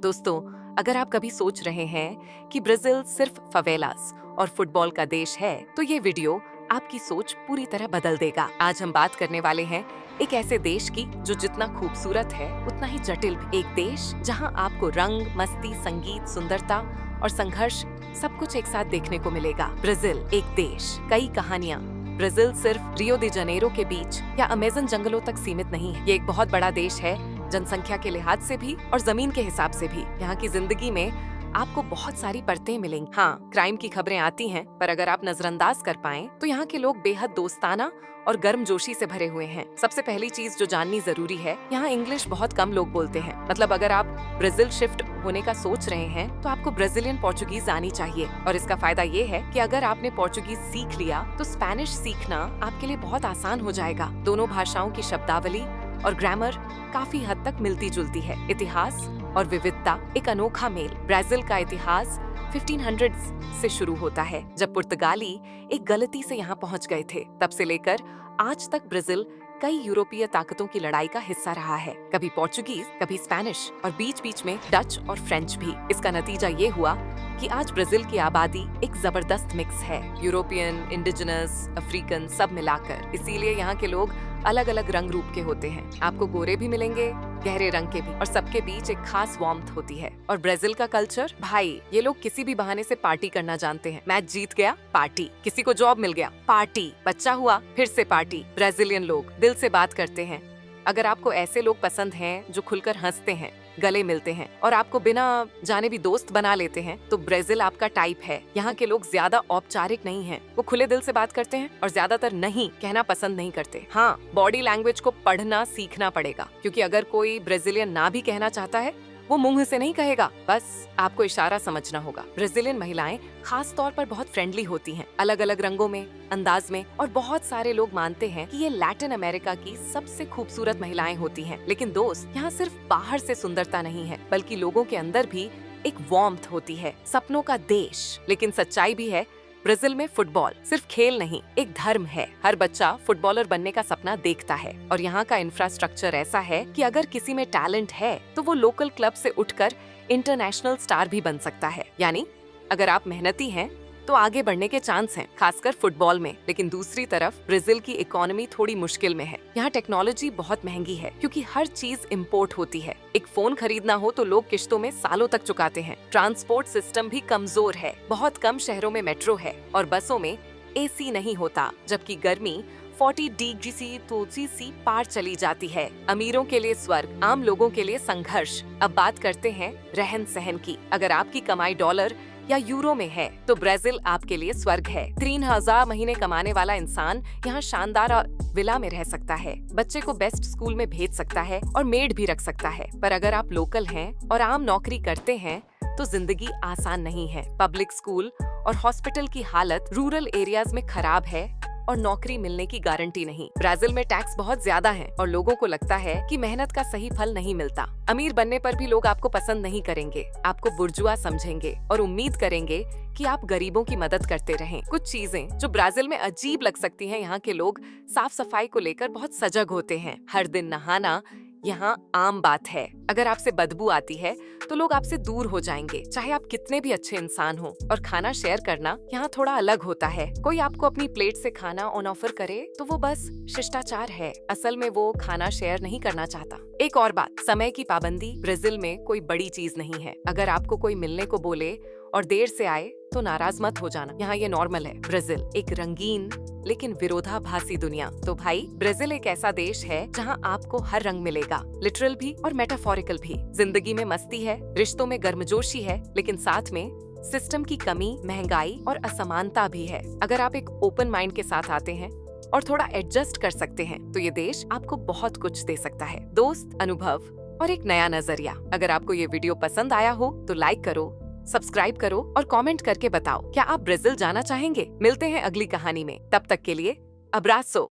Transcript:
दोस्तों, अगर आप कभी सोच रहे हैं कि ब्राजील सिर्फ फवेलास और फुटबॉल का देश है, तो ये वीडियो आपकी सोच पूरी तरह बदल देगा। आज हम बात करने वाले हैं एक ऐसे देश की जो जितना खूबसूरत है उतना ही जटिल भी। एक देश जहां आपको रंग, मस्ती, संगीत, सुंदरता और संघर्ष सब कुछ एक साथ देखने को मिलेगा। ब्राजील एक देश, कई कहानियां। ब्राजील सिर्फ रियो दी जनेरो के बीच या अमेज़न जंगलों तक सीमित नहीं है। ये एक बहुत बड़ा देश है, जनसंख्या के लिहाज से भी और जमीन के हिसाब से भी। यहाँ की जिंदगी में आपको बहुत सारी परतें मिलेंगी। हाँ, क्राइम की खबरें आती हैं, पर अगर आप नजरअंदाज कर पाएं, तो यहाँ के लोग बेहद दोस्ताना और गर्मजोशी से भरे हुए हैं। सबसे पहली चीज जो जाननी जरूरी है, यहाँ इंग्लिश बहुत कम लोग बोलते हैं। मतलब अगर आप ब्राजील शिफ्ट होने का सोच रहे हैं, तो आपको ब्राजीलियन पोर्चुगीज आनी चाहिए। और इसका फायदा ये है कि अगर आपने पोर्चुगीज सीख लिया, तो स्पेनिश सीखना आपके लिए बहुत आसान हो जाएगा। दोनों भाषाओं की शब्दावली और ग्रामर काफी हद तक मिलती जुलती है। इतिहास और विविधता एक अनोखा मेल। ब्राजील का इतिहास 1500s से शुरू होता है, जब पुर्तगाली एक गलती से यहाँ पहुँच गए थे। तब से लेकर आज तक ब्राजील कई यूरोपीय ताकतों की लड़ाई का हिस्सा रहा है। कभी पोर्चुगीज, कभी स्पेनिश और बीच बीच में डच और फ्रेंच भी। इसका नतीजा ये हुआ कि आज ब्राजील की आबादी एक जबरदस्त मिक्स है, यूरोपियन, इंडिजिनस, अफ्रीकन सब मिलाकर। इसीलिए यहाँ के लोग अलग अलग रंग रूप के होते हैं। आपको गोरे भी मिलेंगे, गहरे रंग के भी, और सबके बीच एक खास वार्मथ होती है। और ब्राजील का कल्चर, भाई, ये लोग किसी भी बहाने से पार्टी करना जानते हैं। मैच जीत गया, पार्टी। किसी को जॉब मिल गया, पार्टी। बच्चा हुआ, फिर से पार्टी। ब्राजीलियन लोग दिल से बात करते हैं। अगर आपको ऐसे लोग पसंद हैं जो खुलकर हंसते हैं, गले मिलते हैं और आपको बिना जाने भी दोस्त बना लेते हैं, तो ब्राजील आपका टाइप है। यहाँ के लोग ज्यादा औपचारिक नहीं हैं, वो खुले दिल से बात करते हैं और ज्यादातर नहीं कहना पसंद नहीं करते। हाँ, बॉडी लैंग्वेज को पढ़ना सीखना पड़ेगा, क्योंकि अगर कोई ब्राजीलियन ना भी कहना चाहता है, वो मुंह से नहीं कहेगा, बस आपको इशारा समझना होगा। ब्राजीलियन महिलाएं खास तौर पर बहुत फ्रेंडली होती हैं, अलग अलग रंगों में, अंदाज में, और बहुत सारे लोग मानते हैं कि ये लैटिन अमेरिका की सबसे खूबसूरत महिलाएं होती हैं। लेकिन दोस्त, यहाँ सिर्फ बाहर से सुंदरता नहीं है, बल्कि लोगों के अंदर भी एक वार्मथ होती है। सपनों का देश। लेकिन सच्चाई भी है, ब्राजील में फुटबॉल सिर्फ खेल नहीं, एक धर्म है। हर बच्चा फुटबॉलर बनने का सपना देखता है, और यहाँ का इंफ्रास्ट्रक्चर ऐसा है कि अगर किसी में टैलेंट है, तो वो लोकल क्लब से उठकर इंटरनेशनल स्टार भी बन सकता है। यानी अगर आप मेहनती हैं, तो आगे बढ़ने के चांस हैं, खासकर फुटबॉल में। लेकिन दूसरी तरफ ब्राजील की इकोनॉमी थोड़ी मुश्किल में है। यहाँ टेक्नोलॉजी बहुत महंगी है, क्योंकि हर चीज इम्पोर्ट होती है। एक फोन खरीदना हो तो लोग किश्तों में सालों तक चुकाते हैं। ट्रांसपोर्ट सिस्टम भी कमजोर है। बहुत कम शहरों में मेट्रो है, और बसों में AC नहीं होता, जबकि गर्मी 40 डिग्री सी पार चली जाती है। अमीरों के लिए स्वर्ग, आम लोगों के लिए संघर्ष। अब बात करते हैं रहन सहन की। अगर आपकी कमाई डॉलर या यूरो में है, तो ब्राजील आपके लिए स्वर्ग है। 3000 महीने कमाने वाला इंसान यहाँ शानदार विला में रह सकता है, बच्चे को बेस्ट स्कूल में भेज सकता है और मेड भी रख सकता है। पर अगर आप लोकल हैं और आम नौकरी करते हैं, तो जिंदगी आसान नहीं है। पब्लिक स्कूल और हॉस्पिटल की हालत रूरल एरियाज में खराब है, और नौकरी मिलने की गारंटी नहीं। ब्राजील में टैक्स बहुत ज्यादा है, और लोगों को लगता है कि मेहनत का सही फल नहीं मिलता। अमीर बनने पर भी लोग आपको पसंद नहीं करेंगे, आपको बुर्जुआ समझेंगे और उम्मीद करेंगे कि आप गरीबों की मदद करते रहें। कुछ चीजें जो ब्राजील में अजीब लग सकती हैं, यहाँ के लोग साफ सफाई को लेकर बहुत सजग होते हैं। हर दिन नहाना यहाँ आम बात है। अगर आपसे बदबू आती है, तो लोग आपसे दूर हो जाएंगे, चाहे आप कितने भी अच्छे इंसान हो। और खाना शेयर करना यहाँ थोड़ा अलग होता है। कोई आपको अपनी प्लेट से खाना ऑन ऑफर करे, तो वो बस शिष्टाचार है। असल में वो खाना शेयर नहीं करना चाहता। एक और बात, समय की पाबंदी ब्राजील में कोई बड़ी चीज नहीं है। अगर आपको कोई मिलने को बोले और देर से आए, तो नाराज मत हो जाना, यहाँ ये नॉर्मल है। ब्राजील एक रंगीन लेकिन विरोधाभासी दुनिया। तो भाई, ब्राजील एक ऐसा देश है जहाँ आपको हर रंग मिलेगा, लिटरल भी और मेटाफोरिकल भी। जिंदगी में मस्ती है, रिश्तों में गर्मजोशी है, लेकिन साथ में सिस्टम की कमी, महंगाई और असमानता भी है। अगर आप एक ओपन माइंड के साथ आते हैं और थोड़ा एडजस्ट कर सकते हैं, तो ये देश आपको बहुत कुछ दे सकता है। दोस्त, अनुभव और एक नया नजरिया। अगर आपको ये वीडियो पसंद आया हो, तो लाइक करो, सब्सक्राइब करो और कमेंट करके बताओ, क्या आप ब्राजील जाना चाहेंगे? मिलते हैं अगली कहानी में। तब तक के लिए अब्रासो।